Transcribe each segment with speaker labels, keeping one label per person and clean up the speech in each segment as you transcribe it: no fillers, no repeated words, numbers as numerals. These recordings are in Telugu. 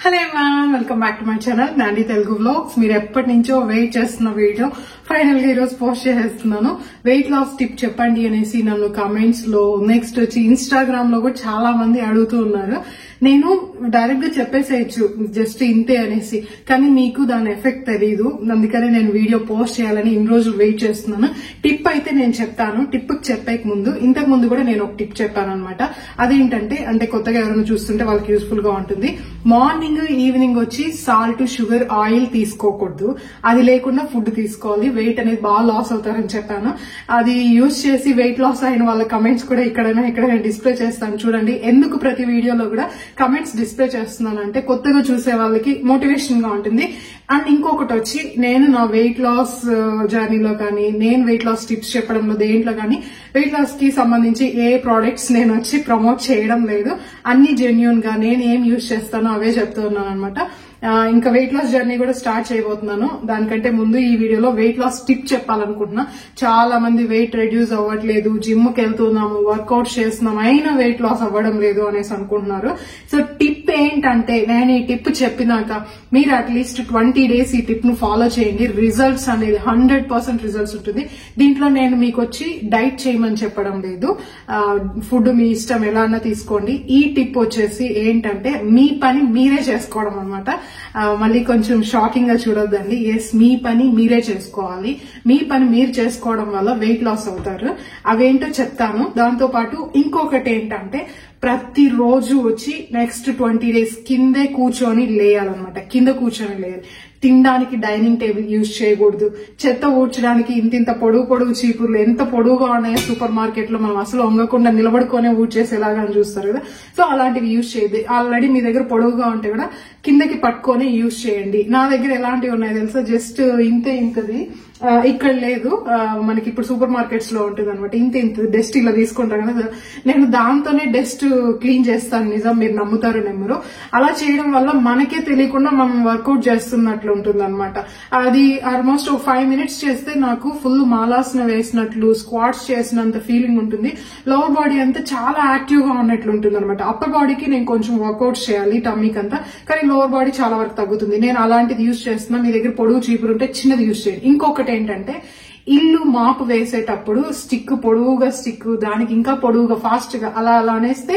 Speaker 1: Hello everyone, welcome back to my channel నాండి తెలుగు వ్లాగ్స్. మీరు ఎప్పటి నుంచో వెయిట్ చేస్తున్న వీడియో ఫైనల్ గా ఈరోజు పోస్ట్ చేసేస్తున్నాను. వెయిట్ లాస్ టిప్ చెప్పండి అనేసి నన్ను కామెంట్స్ లో, నెక్స్ట్ వచ్చి ఇన్స్టాగ్రామ్ లో కూడా చాలా మంది అడుగుతూ ఉన్నారు. నేను డైరెక్ట్ గా చెప్పేసేయచ్చు జస్ట్ ఇంతే అనేసి, కానీ మీకు దాని ఎఫెక్ట్ తెలీదు. అందుకనే నేను వీడియో పోస్ట్ చేయాలని ఇన్ని రోజులు వెయిట్ చేస్తున్నాను. టిప్ అయితే నేను చెప్తాను. టిప్ చెప్పేక ముందు, ఇంతకు ముందు కూడా నేను ఒక టిప్ చెప్పాను అనమాట. అదేంటంటే, కొత్తగా ఎవరైనా చూస్తుంటే వాళ్ళకి యూస్ఫుల్ గా ఉంటుంది. మార్నింగ్ ఈవినింగ్ వచ్చి సాల్ట్, షుగర్, ఆయిల్ తీసుకోకూడదు. అది లేకుండా ఫుడ్ తీసుకోవాలి. వెయిట్ అనేది బాగా లాస్ అవుతారని చెప్పాను. అది యూజ్ చేసి వెయిట్ లాస్ అయిన వాళ్ళ కమెంట్స్ కూడా ఇక్కడ డిస్ప్లే చేస్తాను చూడండి. ఎందుకు ప్రతి వీడియోలో కూడా కమెంట్స్ డిస్ప్లే చేస్తున్నాను అంటే, కొత్తగా చూసే వాళ్ళకి మోటివేషన్ గా ఉంటుంది. అండ్ ఇంకొకటి వచ్చి, నేను నా వెయిట్ లాస్ జర్నీలో కానీ, నేను వెయిట్ లాస్ టిప్స్ చెప్పడంలో దేంట్లో కానీ వెయిట్ లాస్ కి సంబంధించి ఏ ప్రోడక్ట్స్ నేను వచ్చి ప్రమోట్ చేయడం లేదు. అన్ని జెన్యూన్ గా నేను ఏం యూజ్ చేస్తానో అవే చెప్తున్నాను అనమాట. ఇంకా వెయిట్ లాస్ జర్నీ కూడా స్టార్ట్ చేయబోతున్నాను. దానికంటే ముందు ఈ వీడియోలో వెయిట్ లాస్ టిప్ చెప్పాలనుకుంటున్నా. చాలా మంది వెయిట్ రెడ్యూస్ అవ్వట్లేదు, జిమ్ కి వెళ్తున్నాము, వర్కౌట్ చేస్తున్నాం, అయినా వెయిట్ లాస్ అవ్వడం లేదు అనేసి అనుకుంటున్నారు. సో టిప్ ఏంటంటే, నేను ఈ టిప్ చెప్పినాక మీరు అట్లీస్ట్ 20 days ఈ టిప్ ను ఫాలో చేయండి. రిజల్ట్స్ అనేది 100% రిజల్ట్స్ ఉంటుంది. దీంట్లో నేను మీకు వచ్చి డైట్ చేయమని చెప్పడం లేదు. ఫుడ్ మీ ఇష్టం ఎలా అన్నా తీసుకోండి. ఈ టిప్ వచ్చేసి ఏంటంటే, మీ పని మీరే చేసుకోవడం అనమాట. మళ్ళీ కొంచెం షాకింగ్ గా చూడొద్దండి. ఎస్, మీ పని మీరే చేసుకోవాలి. మీ పని మీరు చేసుకోవడం వల్ల వెయిట్ లాస్ అవుతారు. అవేంటో చెప్తాను. దాంతో పాటు ఇంకొకటి ఏంటంటే, ప్రతిరోజు వచ్చి నెక్స్ట్ 20 days కిందే కూర్చొని లేయాలన్నమాట. కింద కూర్చొని లేయాలి. తినడానికి డైనింగ్ టేబుల్ యూజ్ చేయకూడదు. చెత్త ఊడ్చడానికి ఇంత పొడుగు చీపుర్లు ఎంత పొడుగుగా ఉన్నాయో సూపర్ మార్కెట్ లో, మనం అసలు వంగకుండా నిలబడుకునే ఊడ్చేసేలాగా అని చూస్తారు కదా. సో అలాంటివి యూజ్ చేయదు. ఆల్రెడీ మీ దగ్గర పొడుగుగా ఉంటే కూడా కిందకి పట్టుకొని యూజ్ చేయండి. నా దగ్గర ఎలాంటివి ఉన్నాయో తెలుసా, జస్ట్ ఇంతది ఇక్కడ లేదు. మనకి ఇప్పుడు సూపర్ మార్కెట్స్ లో ఉంటుంది అనమాట. ఇంత డస్ట్ ఇలా తీసుకుంటాం కదా, నేను దాంతోనే డస్ట్ క్లీన్ చేస్తాను. నిజం, మీరు నమ్ముతారు నెమ్మరు. అలా చేయడం వల్ల మనకే తెలియకుండా మనం వర్కౌట్ చేస్తున్నట్లు ఉంటుంది అనమాట. అది ఆల్మోస్ట్ 5 minutes చేస్తే నాకు ఫుల్ మాలాసన వేసినట్లు, స్క్వాట్స్ చేసినంత ఫీలింగ్ ఉంటుంది. లోవర్ బాడీ అంతా చాలా యాక్టివ్ గా ఉన్నట్లు ఉంటుంది అనమాట. అప్పర్ బాడీకి నేను కొంచెం వర్కౌట్ చేయాలి, టమ్మీకి అంతా, కానీ లోవర్ బాడీ చాలా వరకు తగ్గుతుంది. నేను అలాంటిది యూజ్ చేస్తున్నా. మీ దగ్గర పొడుగు చీపురు ఉంటే చిన్నది యూజ్ చేయండి. ఇంకొకటి ఏంటంటే, ఇల్లు మాపు వేసేటప్పుడు పొడువుగా స్టిక్, దానికి ఇంకా పొడువుగా ఫాస్ట్ గా అలా అనేస్తే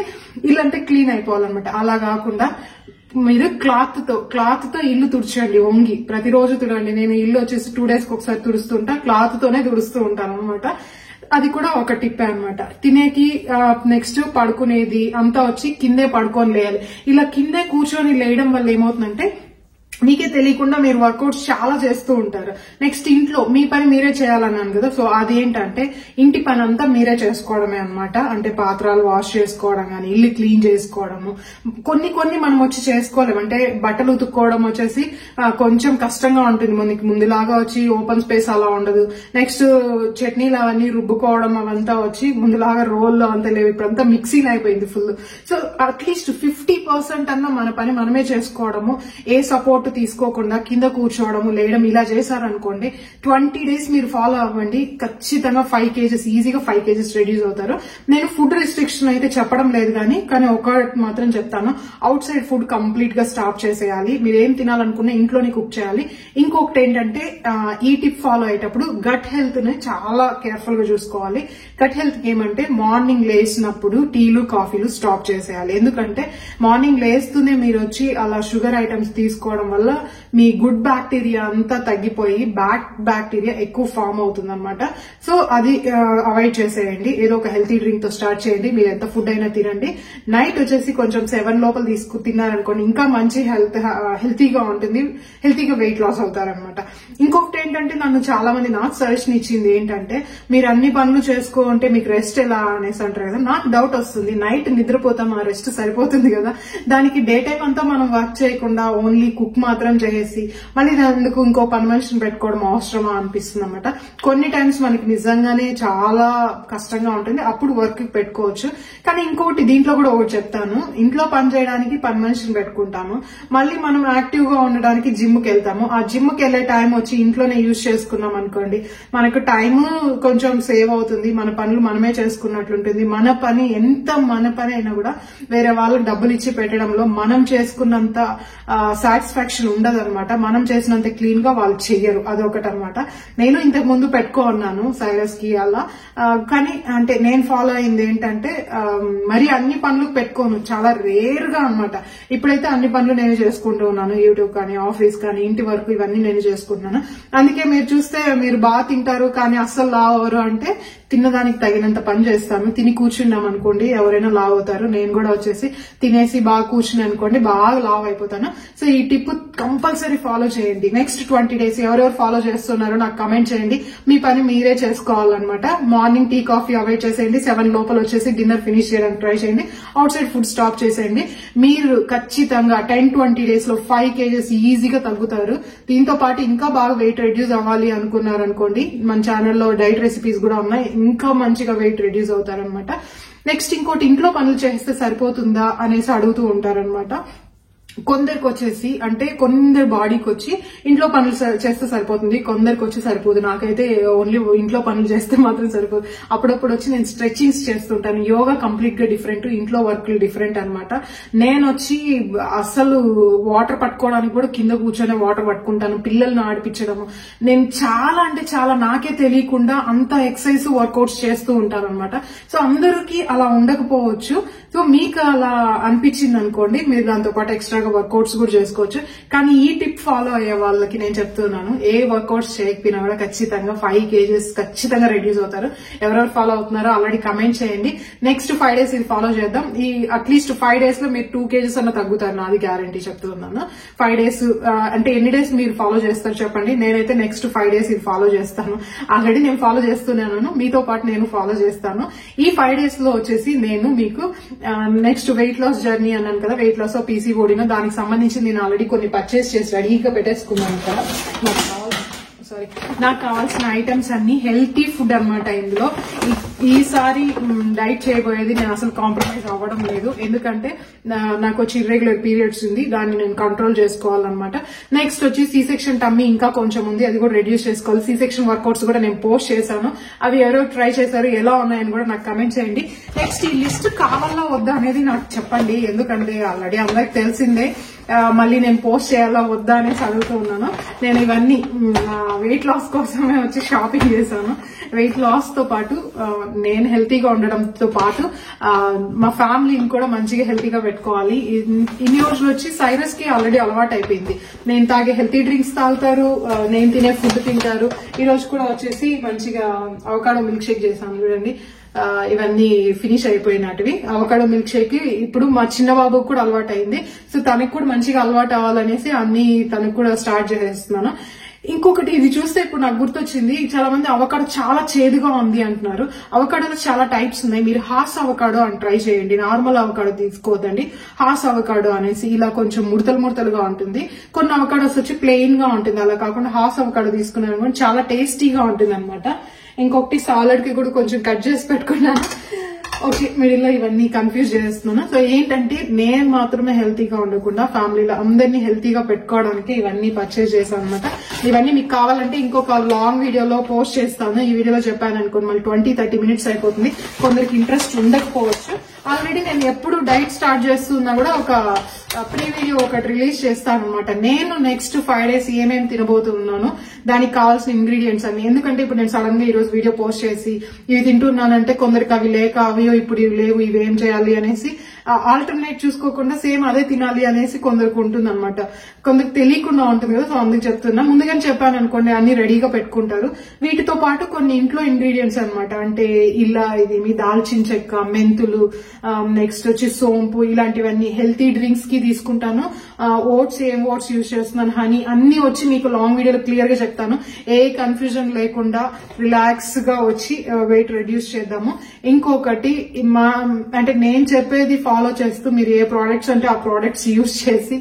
Speaker 1: ఇల్లంతా క్లీన్ అయిపోవాలన్నమాట. అలా కాకుండా మీరు క్లాత్ తో ఇల్లు తుడిచండి. వంగి ప్రతిరోజు తుడండి. నేను ఇల్లు వచ్చేసి 2 days ఒకసారి తుడుస్తుంటా. క్లాత్ తోనే తుడుస్తూ ఉంటాను అనమాట. అది కూడా ఒక టిప్ అనమాట. తినేకి నెక్స్ట్ పడుకునేది అంతా వచ్చి కిందే పడుకొని లేయాలి. ఇలా కిందే కూర్చొని లేయడం వల్ల ఏమవుతుందంటే, మీకే తెలియకుండా మీరు వర్కౌట్స్ చాలా చేస్తూ ఉంటారు. నెక్స్ట్ ఇంట్లో మీ పని మీరే చేయాలన్నాను కదా. సో అదేంటంటే, ఇంటి పని అంతా మీరే చేసుకోవడమే అనమాట. అంటే పాత్రలు వాష్ చేసుకోవడం కానీ, ఇల్లు క్లీన్ చేసుకోవడము, కొన్ని మనం వచ్చి చేసుకోలేము. అంటే బట్టలు ఉతుక్కోవడం వచ్చేసి కొంచెం కష్టంగా ఉంటుంది. మనకి ముందులాగా వచ్చి ఓపెన్ స్పేస్ అలా ఉండదు. నెక్స్ట్ చట్నీలు అవన్నీ రుబ్బుకోవడం అవంతా వచ్చి ముందులాగా రోల్లో అంతా లేవు. ఇప్పుడంతా మిక్సీలు అయిపోయింది ఫుల్. సో అట్లీస్ట్ 50% అన్న మన పని మనమే చేసుకోవడము, ఏ సపోర్ట్ తీసుకోకుండా కింద కూర్చోవడము, లేయడం ఇలా చేశారనుకోండి, 20 days మీరు ఫాలో అవ్వండి. ఖచ్చితంగా 5 kgs, ఈజీగా 5 kgs రెడ్యూస్ అవుతారు. నేను ఫుడ్ రిస్ట్రిక్షన్ అయితే చెప్పడం లేదు కానీ ఒకటి మాత్రం చెప్తాను. అవుట్ సైడ్ ఫుడ్ కంప్లీట్ గా స్టాప్ చేసేయాలి. మీరు ఏం తినాలనుకున్నా ఇంట్లోనే కుక్ చేయాలి. ఇంకొకటి ఏంటంటే, ఈ టిప్ ఫాలో అయ్యేటప్పుడు గట్ హెల్త్ ని చాలా కేర్ఫుల్ గా చూసుకోవాలి. గట్ హెల్త్ ఏమంటే, మార్నింగ్ లేసినప్పుడు టీలు, కాఫీలు స్టాప్ చేసేయాలి. ఎందుకంటే మార్నింగ్ లేస్తూనే మీరు వచ్చి అలా షుగర్ ఐటమ్స్ తీసుకోవడం వల్ల మీ గుడ్ బ్యాక్టీరియా అంతా తగ్గిపోయి బ్యాడ్ బ్యాక్టీరియా ఎక్కువ ఫామ్ అవుతుంది అనమాట. సో అది అవాయిడ్ చేసేయండి. ఏదో ఒక హెల్తీ డ్రింక్ తో స్టార్ట్ చేయండి. మీరు ఎంత ఫుడ్ అయినా తినండి. నైట్ వచ్చేసి కొంచెం 7 లోపల తిన్నారనుకోండి, ఇంకా మంచి హెల్తీగా ఉంటుంది. హెల్తీగా వెయిట్ లాస్ అవుతారనమాట. ఇంకొకటి ఏంటంటే, చాలా మంది నాకు సజెషన్ ఇచ్చింది ఏంటంటే, మీరు అన్ని పనులు చేసుకోంటే మీకు రెస్ట్ ఎలా అనేసి అంటారు కదా. నాకు డౌట్ వస్తుంది, నైట్ నిద్రపోతాం, ఆ రెస్ట్ సరిపోతుంది కదా, దానికి డే టైం అంతా మనం వర్క్ చేయకుండా ఓన్లీ కుక్ మాత్రం చేసి మళ్ళీ దానికి ఇంకో పని మనిషిని పెట్టుకోవడం అవసరమా అనిపిస్తుంది అనమాట. కొన్ని టైమ్స్ మనకి నిజంగానే చాలా కష్టంగా ఉంటుంది, అప్పుడు వర్క్ పెట్టుకోవచ్చు. కానీ ఇంకోటి దీంట్లో కూడా ఒకటి చెప్తాను. ఇంట్లో పని చేయడానికి పని మనిషిని పెట్టుకుంటాము, మళ్ళీ మనం యాక్టివ్ గా ఉండడానికి జిమ్ కి వెళ్తాము. ఆ జిమ్ కి వెళ్లే టైం వచ్చి ఇంట్లోనే యూజ్ చేసుకున్నాం అనుకోండి, మనకు టైం కొంచెం సేవ్ అవుతుంది, మన పనులు మనమే చేసుకున్నట్లుంటుంది. మన పని ఎంత మన పని అయినా కూడా వేరే వాళ్ళకి డబ్బులు ఇచ్చి పెట్టడంలో మనం చేసుకున్నంత సాటిస్ఫాక్షన్ ఉండదు అనమాట. మనం చేసినంత క్లీన్ గా వాళ్ళు చెయ్యరు, అదొకటి అనమాట. నేను ఇంతకు ముందు పెట్టుకున్నాను సైరస్ కి అలా, కానీ అంటే నేను ఫాలో అయింది ఏంటంటే మరి అన్ని పనులు పెట్టుకోను, చాలా రేర్ గా అనమాట. ఇప్పుడైతే అన్ని పనులు నేను చేసుకుంటూ ఉన్నాను, యూట్యూబ్ కానీ ఆఫీస్ కానీ ఇంటి వరకు ఇవన్నీ నేను చేసుకుంటున్నాను. అందుకే మీరు చూస్తే మీరు బాగా తింటారు కానీ అస్సలు లావు అవరు అంటే తిన్నదానికి తగినంత పని చేస్తాను. తిని కూర్చున్నాం అనుకోండి ఎవరైనా లావ్ అవుతారు, నేను కూడా వచ్చేసి తినేసి బాగా కూర్చుని అనుకోండి బాగా లావ్ అయిపోతాను. సో ఈ టిప్ కంపల్సరీ ఫాలో చేయండి. నెక్స్ట్ 20 days ఎవరెవరు ఫాలో చేస్తున్నారో నాకు కమెంట్ చేయండి. మీ పని మీరే చేసుకోవాలన్నమాట. మార్నింగ్ టీ కాఫీ అవాయిడ్ చేసేయండి, 7 లోపల వచ్చేసి డిన్నర్ ఫినిష్ చేయడానికి ట్రై చేయండి, అవుట్ సైడ్ ఫుడ్ స్టాప్ చేసేయండి. మీరు ఖచ్చితంగా 10-20 days లో 5 kgs ఈజీగా తగ్గుతారు. దీంతో పాటు ఇంకా బాగా వెయిట్ రెడ్యూస్ అవ్వాలి అనుకున్నారు అనుకోండి, మన ఛానల్లో డైట్ రెసిపీస్ కూడా ఉన్నాయి, ఇంకా మంచిగా వెయిట్ రెడ్యూస్ అవుతారనమాట. నెక్స్ట్ ఇంకోటి, ఇంట్లో పనులు చేస్తే సరిపోతుందా అనేసి అడుగుతూ ఉంటారనమాట. కొందరికి వచ్చేసి అంటే కొందరు బాడీకి వచ్చి ఇంట్లో పనులు చేస్తే సరిపోతుంది, కొందరికి వచ్చి సరిపోదు. నాకైతే ఓన్లీ ఇంట్లో పనులు చేస్తే మాత్రం సరిపోదు. అప్పుడప్పుడు వచ్చి నేను స్ట్రెచింగ్స్ చేస్తుంటాను. యోగా కంప్లీట్ గా డిఫరెంట్, ఇంట్లో వర్క్లు డిఫరెంట్ అనమాట. నేను వచ్చి అసలు వాటర్ పట్టుకోవడానికి కూడా కింద కూర్చొని వాటర్ పట్టుకుంటాను, పిల్లల్ని ఆడిపించడము. నేను చాలా అంటే చాలా నాకే తెలియకుండా అంత ఎక్సర్సైజ్ వర్కౌట్స్ చేస్తూ ఉంటాను అనమాట. సో అందరికీ అలా ఉండకపోవచ్చు. సో మీకు అలా అనిపించింది అనుకోండి, మీరు దాంతో పాటు ఎక్స్ట్రాగా వర్కౌట్స్ కూడా చేసుకోవచ్చు. కానీ ఈ టిప్ ఫాలో అయ్యే వాళ్ళకి నేను చెప్తున్నాను, ఏ వర్కౌట్స్ చేయకపోయినా కూడా ఖచ్చితంగా 5 kgs ఖచ్చితంగా రెడ్యూస్ అవుతారు. ఎవరెవరు ఫాలో అవుతున్నారో ఆల్రెడీ కమెంట్ చేయండి. నెక్స్ట్ 5 days ఇది ఫాలో చేద్దాం. ఈ అట్లీస్ట్ 5 days లో మీరు 2 kgs అన్న తగ్గుతారు, నాది గ్యారంటీ చెప్తున్నాను. 5 days అంటే ఎన్ని డేస్ మీరు ఫాలో చేస్తారు చెప్పండి. నేనైతే నెక్స్ట్ 5 days ఇది ఫాలో చేస్తాను. ఆల్రెడీ నేను ఫాలో చేస్తున్నాను, మీతో పాటు నేను ఫాలో చేస్తాను. ఈ 5 days లో వచ్చేసి నేను మీకు నెక్స్ట్ వెయిట్ లాస్ జర్నీ అన్నాను కదా, వెయిట్ లాస్ పీసీఓడీనో దానికి సంబంధించి నేను ఆల్రెడీ కొన్ని పర్చేస్ చేసి రెడీగా పెట్టేసుకున్నాను కదా. నాకు కావాల్సిన ఐటమ్స్ అన్ని హెల్తీ ఫుడ్ అనమాట. ఇందులో ఈసారి డైట్ చేయబోయేది నేను అసలు కాంప్రమైజ్ అవ్వడం లేదు, ఎందుకంటే నాకు వచ్చి ఇర్రెగ్యులర్ పీరియడ్స్ ఉంది, దాన్ని నేను కంట్రోల్ చేసుకోవాలన్నమాట. నెక్స్ట్ వచ్చి సి సెక్షన్ టమ్మీ ఇంకా కొంచెం ఉంది, అది కూడా రెడ్యూస్ చేసుకోవాలి. సి సెక్షన్ వర్కౌట్స్ కూడా నేను పోస్ట్ చేశాను, అవి ఎవరో ట్రై చేశారు, ఎలా ఉన్నాయని కూడా నాకు కమెంట్ చేయండి. నెక్స్ట్ ఈ లిస్ట్ కావాలా వద్దా అనేది నాకు చెప్పండి, ఎందుకంటే ఆల్రెడీ అందరికి తెలిసిందే, మళ్ళీ నేను పోస్ట్ చేయాలా వద్దా అనేసి అడుగుతూ ఉన్నాను. నేను ఇవన్నీ వెయిట్ లాస్ కోసమే వచ్చి షాపింగ్ చేశాను. వెయిట్ లాస్ తో పాటు నేను హెల్తీగా ఉండడంతో పాటు మా ఫ్యామిలీని కూడా మంచిగా హెల్తీగా పెట్టుకోవాలి. ఇన్ని రోజులు వచ్చి సైరస్ కి ఆల్రెడీ అలవాటు అయిపోయింది, నేను తాగే హెల్తీ డ్రింక్స్ తాగుతారు, నేను తినే ఫుడ్ తింటారు. ఈ రోజు కూడా వచ్చేసి మంచిగా అవకాడో మిల్క్ షేక్ చేశాను చూడండి, ఇవన్నీ ఫినిష్ అయిపోయినటివి. అవకాడో మిల్క్ షేక్ ఇప్పుడు మా చిన్న బాబుకి కూడా అలవాటు అయింది, సో తనకు కూడా మంచిగా అలవాటు అవ్వాలనేసి అన్ని తనకు కూడా స్టార్ట్ చేసేస్తున్నాను. ఇంకొకటి ఇది చూస్తే ఇప్పుడు నాకు గుర్తొచ్చింది, చాలా మంది అవకాడో చాలా చేదుగా ఉంది అంటున్నారు. అవకాడోలో చాలా టైప్స్ ఉన్నాయి, మీరు హాస్ అవకాడో అని ట్రై చేయండి. నార్మల్ అవకాడో తీసుకోవద్దండి, హాస్ అవకాడో అనేసి ఇలా కొంచెం ముడతలుగా ఉంటుంది. కొన్ని అవకాడోస్ వచ్చి ప్లెయిన్ గా ఉంటుంది, అలా కాకుండా హాస్ అవకాడో తీసుకున్నాను చాలా టేస్టీగా ఉంటుంది అనమాట. ఇంకొకటి సాలడ్ కి కూడా కొంచెం కట్ చేసి పెట్టుకున్నాను. ఓకే, మిడిల్ లో ఇవన్నీ కన్ఫ్యూజ్ చేస్తున్నాను. సో ఏంటంటే నేను మాత్రమే హెల్తీగా ఉండకుండా ఫ్యామిలీలో అందరినీ హెల్తీగా పెట్టుకోవడానికి ఇవన్నీ పర్చేజ్ చేశాను అనమాట. ఇవన్నీ మీకు కావాలంటే ఇంకొక లాంగ్ వీడియోలో పోస్ట్ చేస్తాను. ఈ వీడియోలో చెప్పాను అనుకోండి మళ్ళీ 20-30 minutes అయిపోతుంది, కొందరికి ఇంట్రెస్ట్ ఉండకపోవచ్చు. ఆల్రెడీ నేను ఎప్పుడు డైట్ స్టార్ట్ చేస్తున్నా కూడా ఒక ప్రీ వీడియో ఒకటి రిలీజ్ చేస్తాను అనమాట. నేను నెక్స్ట్ 5 days ఏమేమి తినబోతున్నాను, దానికి కావాల్సిన ఇంగ్రీడియంట్స్ అన్ని. ఎందుకంటే ఇప్పుడు నేను సడన్ గా ఈ రోజు వీడియో పోస్ట్ చేసి ఇవి తింటున్నానంటే కొందరికి అవి లేక అవియో ఇప్పుడు ఇవి లేవు ఇవి ఏం చేయాలి అనేసి ఆల్టర్నేట్ చూసుకోకుండా సేమ్ అదే తినాలి అనేసి కొందరికి ఉంటుంది అనమాట, కొందరికి తెలియకుండా ఉంటుంది కదా. సో అందుకు చెప్తున్నా, ముందుగానే చెప్పాను అనుకోండి అన్ని రెడీగా పెట్టుకుంటారు. వీటితో పాటు కొన్ని ఇంట్లో ఇంగ్రీడియంట్స్ అనమాట, అంటే ఇలా ఇది మీ దాల్చిన చెక్క, మెంతులు, నెక్స్ట్ వచ్చి సోంపు, ఇలాంటివన్నీ హెల్తీ డ్రింక్స్ కి తీసుకుంటాను. ఓట్స్ ఏం ఓట్స్ యూజ్ చేస్తున్నాను, హనీ, అన్ని వచ్చి మీకు లాంగ్ వీడియోలో క్లియర్ గా చెప్తాను. ఏ కన్ఫ్యూజన్ లేకుండా రిలాక్స్ గా వచ్చి వెయిట్ రెడ్యూస్ చేద్దాము. ఇంకొకటి అంటే నేను చెప్పేది ఫాలో చేస్తూ మీరు ఏ ప్రోడక్ట్స్ అంటే ఆ ప్రోడక్ట్స్ యూజ్ చేసి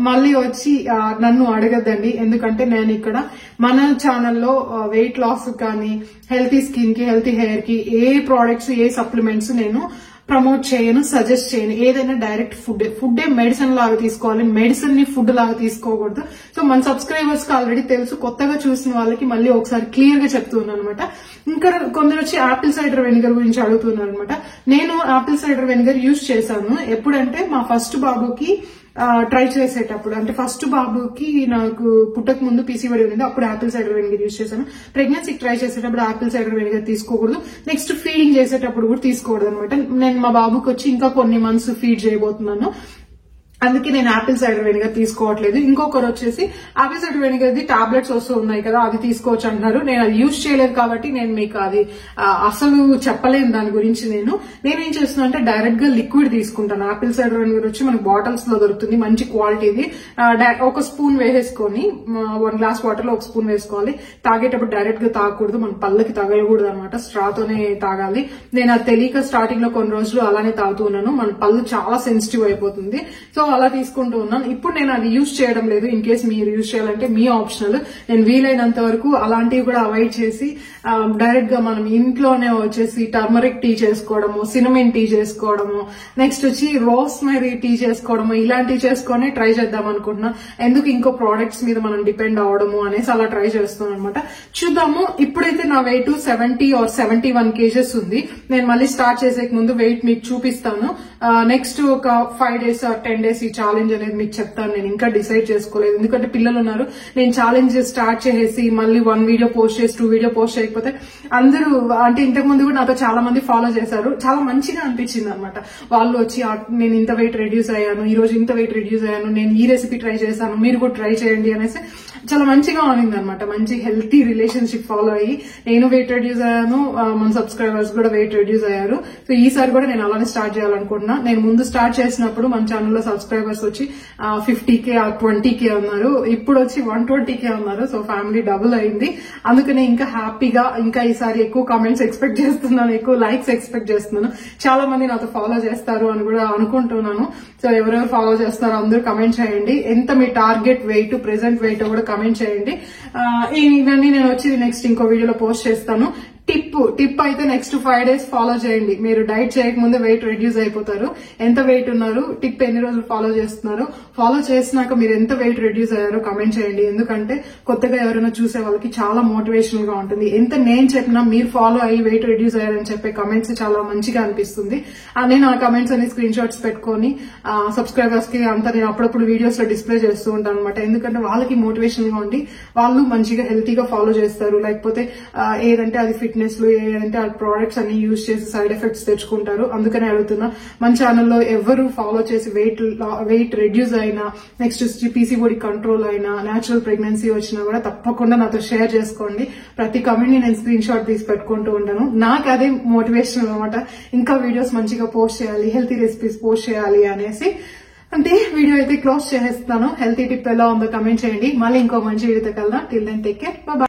Speaker 1: మళ్ళీ వచ్చి నన్ను అడగద్దండి, ఎందుకంటే నేను ఇక్కడ మన ఛానల్లో వెయిట్ లాస్ కానీ హెల్తీ స్కిన్ కి హెల్తీ హెయిర్ కి ఏ ప్రోడక్ట్స్ ఏ సప్లిమెంట్స్ నేను ప్రమోట్ చేయను, సజెస్ట్ చేయను. ఏదైనా డైరెక్ట్ ఫుడ్ మెడిసిన్ లాగా తీసుకోవాలి, మెడిసిన్ ని ఫుడ్ లాగా తీసుకోకూడదు. సో మన సబ్స్క్రైబర్స్ కి ఆల్రెడీ తెలుసు, కొత్తగా చూసిన వాళ్ళకి మళ్ళీ ఒకసారి క్లియర్ గా చెప్తున్నాను అనమాట. ఇంకా కొందరు వచ్చి ఆపిల్ సైడర్ వెనిగర్ గురించి అడుగుతున్నారు అనమాట. నేను ఆపిల్ సైడర్ వెనిగర్ యూజ్ చేశాను ఎప్పుడంటే మా ఫస్ట్ బాబుకి ట్రై చేసేటప్పుడు, అంటే ఫస్ట్ బాబుకి నాకు పుట్టక ముందు పీసీఓడి ఉంది, అప్పుడు ఆపిల్ సైడర్ వెనిగర్ యూజ్ చేశాను. ప్రెగ్నెన్సీకి ట్రై చేసేటప్పుడు ఆపిల్ సైడర్ వెనిగర్ తీసుకోకూడదు, నెక్స్ట్ ఫీడింగ్ చేసేటప్పుడు కూడా తీసుకోకూడదు అనమాట. నేను మా బాబుకి వచ్చి ఇంకా కొన్ని మంత్స్ ఫీడ్ చేయబోతున్నాను, అందుకే నేను ఆపిల్ సైడర్ వెనిగర్ తీసుకోవట్లేదు. ఇంకొకరు వచ్చేసి apple cider vinegar the tablets వస్తూ ఉన్నాయి కదా, అది తీసుకోవచ్చు అంటున్నారు. నేను అది యూజ్ చేయలేదు కాబట్టి నేను మీకు అది అసలు చెప్పలేను దాని గురించి. నేనేం చేస్తున్నా అంటే డైరెక్ట్ గా లిక్విడ్ తీసుకుంటాను. ఆపిల్ సైడర్ వెనిగర్ వచ్చి మనకి బాటిల్స్ లో దొరుకుతుంది, మంచి క్వాలిటీది. ఒక స్పూన్ వేసేసుకొని 1 గ్లాస్ వాటర్ లో 1 స్పూన్ వేసుకోవాలి. తాగేటప్పుడు డైరెక్ట్ గా తాగకూడదు, మన పళ్ళకి తగలకూడదు అనమాట, స్ట్రాతోనే తాగాలి. నేను అది తెలియక స్టార్టింగ్ లో కొన్ని రోజులు అలానే తాగుతూ ఉన్నాను, మన పళ్ళు చాలా సెన్సిటివ్ అయిపోతుంది. సో అలా తీసుకుంటూ ఉన్నాను. ఇప్పుడు నేను అది యూజ్ చేయడం లేదు. ఇన్ కేస్ మీరు యూజ్ చేయాలంటే మీ ఆప్షనల్. నేను వీలైనంత వరకు అలాంటివి కూడా అవాయిడ్ చేసి డైరెక్ట్ గా మనం ఇంట్లోనే వచ్చేసి టర్మరిక్ టీ చేసుకోవడము, సినమిన్ టీ చేసుకోవడము, నెక్స్ట్ వచ్చి రోస్మెరీ టీ చేసుకోవడము, ఇలాంటివి చేసుకొని ట్రై చేద్దాం అనుకుంటున్నా. ఎందుకు ఇంకో ప్రోడక్ట్స్ మీద మనం డిపెండ్ అవడము అనేసి అలా ట్రై చేస్తున్నాను అనమాట. చూద్దాము. ఇప్పుడైతే నా వెయిట్ 70 or 71 kgs ఉంది. నేను మళ్ళీ స్టార్ట్ చేసే ముందు వెయిట్ మీకు చూపిస్తాను. నెక్స్ట్ ఒక 5 days or 10 days ఈ ఛాలెంజ్ అనేది మీకు చెప్తాను. నేను ఇంకా డిసైడ్ చేసుకోలేదు, ఎందుకంటే పిల్లలు ఉన్నారు. నేను ఛాలెంజ్ స్టార్ట్ చేసి మళ్ళీ 1 వీడియో పోస్ట్ చేసి 2 వీడియో పోస్ట్ చేయకపోతే అందరూ, అంటే ఇంతకు ముందు కూడా నాతో చాలా మంది ఫాలో చేశారు, చాలా మంచిగా అనిపించింది అనమాట. వాళ్ళు వచ్చి నేను ఇంత వెయిట్ రెడ్యూస్ అయ్యాను, ఈ రోజు ఇంత వెయిట్ రెడ్యూస్ అయ్యాను, నేను ఈ రెసిపీ ట్రై చేశాను, మీరు కూడా ట్రై చేయండి అనేసి చాలా మంచిగా ఉంది అనమాట. మంచి హెల్తీ రిలేషన్షిప్ ఫాలో అయ్యి నేను వెయిట్ రెడ్యూస్ అయ్యాను, మన సబ్స్క్రైబర్స్ కూడా వెయిట్ రెడ్యూస్ అయ్యారు. సో ఈసారి కూడా నేను అలానే స్టార్ట్ చేయాలనుకుంటున్నా. నేను ముందు స్టార్ట్ చేసినప్పుడు మన ఛానల్లో సబ్స్క్రైబర్స్ వచ్చి 50K or 20K ఉన్నారు, ఇప్పుడు వచ్చి 120K ఉన్నారు. సో ఫ్యామిలీ డబుల్ అయింది. అందుకనే ఇంకా హ్యాపీగా, ఇంకా ఈసారి ఎక్కువ కామెంట్స్ ఎక్స్పెక్ట్ చేస్తున్నాను, ఎక్కువ లైక్స్ ఎక్స్పెక్ట్ చేస్తున్నాను. చాలా మంది నాతో ఫాలో చేస్తారు అని కూడా అనుకుంటున్నాను. సో ఎవరెవరు ఫాలో చేస్తారో అందరూ కమెంట్ చేయండి. ఎంత మీ టార్గెట్ వెయిట్, ప్రెసెంట్ వెయిట్ కూడా కమెంట్ చేయండి. ఇవన్నీ నేను వచ్చి నెక్స్ట్ ఇంకో వీడియోలో పోస్ట్ చేస్తాను. టిప్ అయితే నెక్స్ట్ 5 days ఫాలో చేయండి. మీరు డైట్ చేయకముందే వెయిట్ రెడ్యూస్ అయిపోతారు. ఎంత వెయిట్ ఉన్నారు, టిప్ ఎన్ని రోజులు ఫాలో చేస్తున్నారు, ఫాలో చేసినాక మీరు ఎంత వెయిట్ రెడ్యూస్ అయ్యారో కమెంట్ చేయండి. ఎందుకంటే కొత్తగా ఎవరైనా చూసే వాళ్ళకి చాలా మోటివేషనల్ గా ఉంటుంది. ఎంత నేను చెప్పినా మీరు ఫాలో అయ్యి వెయిట్ రెడ్యూస్ అయ్యారని చెప్పే కమెంట్స్ చాలా మంచిగా అనిపిస్తుంది. నేను ఆ కమెంట్స్ అన్ని స్క్రీన్ షాట్స్ పెట్టుకొని సబ్స్క్రైబర్స్ కి అంతా నేను అప్పుడప్పుడు వీడియోస్ లో డిస్ప్లే చేస్తూ ఉంటాను అనమాట. ఎందుకంటే వాళ్ళకి మోటివేషన్ గా ఉండి వాళ్ళు మంచిగా హెల్తీగా ఫాలో చేస్తారు. లేకపోతే ఏదంటే అది ఫిట్నెస్ లో, ఏదంటే ఆ ప్రోడక్ట్స్ అన్ని యూజ్ చేసి సైడ్ ఎఫెక్ట్స్ తెచ్చుకుంటారు. అందుకనే అడుగుతున్నా, మన ఛానల్లో ఎవరు ఫాలో చేసి వెయిట్ రెడ్యూస్ అయినా, నెక్స్ట్ పీసీఓడి కంట్రోల్ అయినా, న్యాచురల్ ప్రెగ్నెన్సీ వచ్చినా కూడా తప్పకుండా నాతో షేర్ చేసుకోండి. ప్రతి కమెంట్ ని నేను స్క్రీన్ షాట్ తీసి పెట్టుకుంటూ ఉంటాను. నాకు అదే మోటివేషన్ అనమాట, ఇంకా వీడియోస్ మంచిగా పోస్ట్ చేయాలి, హెల్తీ రెసిపీస్ పోస్ట్ చేయాలి అనేసి. అంటే వీడియో అయితే క్లోజ్ చేసేస్తాను. హెల్తీ టిప్ ఎలా ఉందో కమెంట్ చేయండి. మళ్ళీ ఇంకో మంచి వీడియోతో కలదా. Till then take care, by.